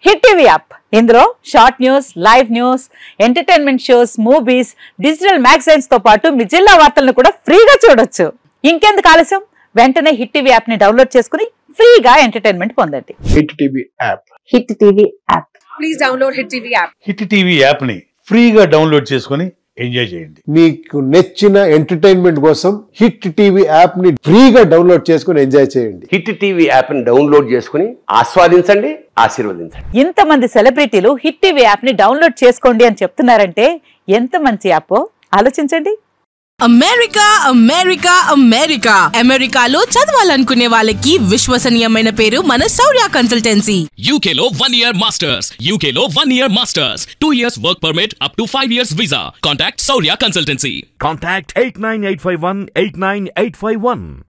Hit TV app ఇందులో short news, live news, entertainment shows, movies, digital magazines తో పాటు మీ జిల్లా వార్తలను కూడా ఫ్రీగా చూడొచ్చు. ఇంకెందుకు ఆలస్యం, వెంటనే హిట్ టీవీ యాప్ ని డౌన్లోడ్ చేసుకుని ఫ్రీగా ఎంటర్టైన్మెంట్ పొందండి. Hit TV app. Hit TV app. Please download hit TV app. Hit TV app ని ఫ్రీగా డౌన్లోడ్ చేసుకుని ఎంజాయ్ చేయండి. మీకు నచ్చిన ఎంటర్టైన్మెంట్ కోసం హిట్ టీవీ యాప్ ని ఫ్రీగా డౌన్లోడ్ చేసుకుని ఎంజాయ్ చేయండి. హిట్ టీవీ యాప్ ని డౌన్లోడ్ చేసుకుని ఆస్వాదించండి, ఆశీర్వదించండి. ఇంతమంది సెలబ్రిటీలు హిట్ టీవీ యాప్ ని డౌన్లోడ్ చేసుకోండి అని చెప్తున్నారంటే ఎంత మంచి యాప్ ఆలోచించండి. అమెరికా అమెరికా అమెరికా అమెరికాలో చదవాలనుకునే వాళ్ళకి విశ్వసనీయమైన పేరు మన శౌర్య కన్సల్టెన్సీ. UK లో 1 year masters, UK లో 1 year masters, 2 years work permit up to 5 years visa. Contact Shaurya Consultancy. Contact 89851 89851.